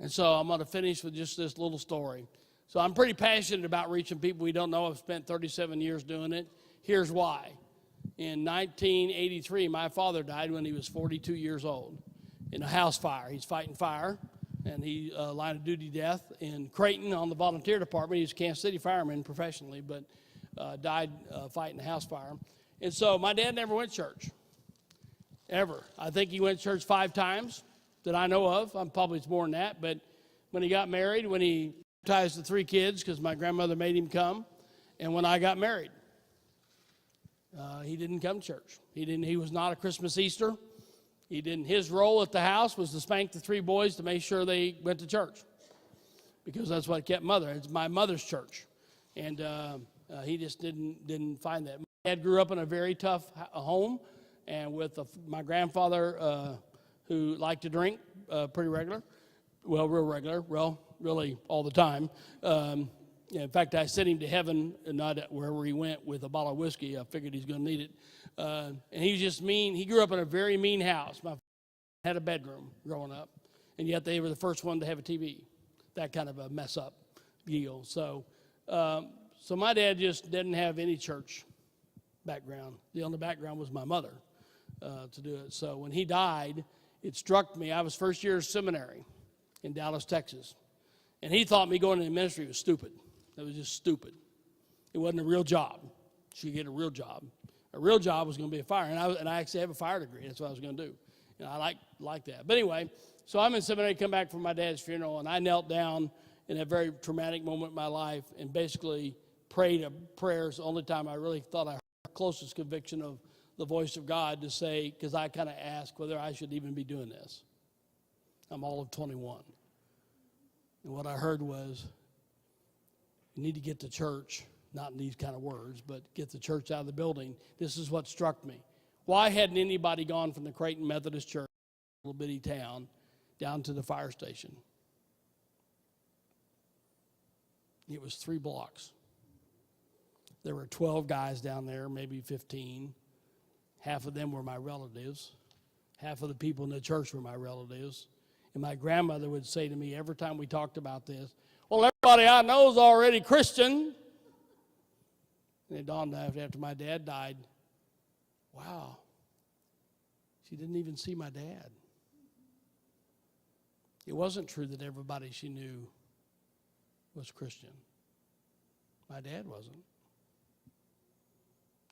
And so I'm going to finish with just this little story. So I'm pretty passionate about reaching people we don't know. I've spent 37 years doing it. Here's why. In 1983, my father died when he was 42 years old in a house fire. He's fighting fire, and he line of duty death in Creighton on the volunteer department. He was a Kansas City fireman professionally, but died fighting a house fire. And so my dad never went to church, ever. I think he went to church 5 times that I know of. Probably it's more than that. But when he got married, when he baptized the 3 kids, because my grandmother made him come, and when I got married, he didn't come to church. He was not a Christmas Easter. He didn't. His role at the house was to spank the 3 boys to make sure they went to church, because that's what kept mother. It's my mother's church, and he just didn't find that. My dad grew up in a very tough home, and with my grandfather who liked to drink pretty regular, real regular, really all the time. In fact, I sent him to heaven, not wherever he went, with a bottle of whiskey. I figured he's going to need it. And he was just mean. He grew up in a very mean house. My father had a bedroom growing up, and yet they were the first one to have a TV. That kind of a mess up deal. So my dad just didn't have any church background. The only background was my mother to do it. So when he died, it struck me. I was first year of seminary in Dallas, Texas, and he thought me going into ministry was stupid. It was just stupid. It wasn't a real job. She could get a real job. A real job was going to be a fire, and I actually have a fire degree. That's what I was going to do. And I like that. But anyway, so I'm in seminary, come back from my dad's funeral, and I knelt down in a very traumatic moment in my life and basically prayed a prayer. It's the only time I really thought I heard the closest conviction of the voice of God to say, because I kind of asked whether I should even be doing this. I'm all of 21. And what I heard was, you need to get to church, not in these kind of words, but get the church out of the building. This is what struck me. Why hadn't anybody gone from the Creighton Methodist Church, a little bitty town, down to the fire station? It was 3 blocks. There were 12 guys down there, maybe 15. Half of them were my relatives. Half of the people in the church were my relatives. And my grandmother would say to me every time we talked about this, well, everybody I know is already Christian. And it dawned after my dad died, wow, she didn't even see my dad. It wasn't true that everybody she knew was Christian. My dad wasn't.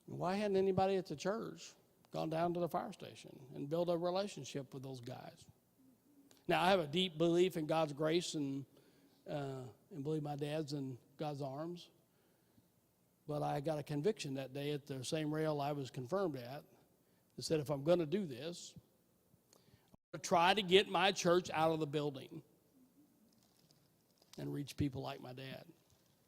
And why hadn't anybody at the church gone down to the fire station and built a relationship with those guys? Now, I have a deep belief in God's grace and believe my dad's in God's arms. But I got a conviction that day at the same rail I was confirmed at that said, if I'm going to do this, I'm going to try to get my church out of the building and reach people like my dad.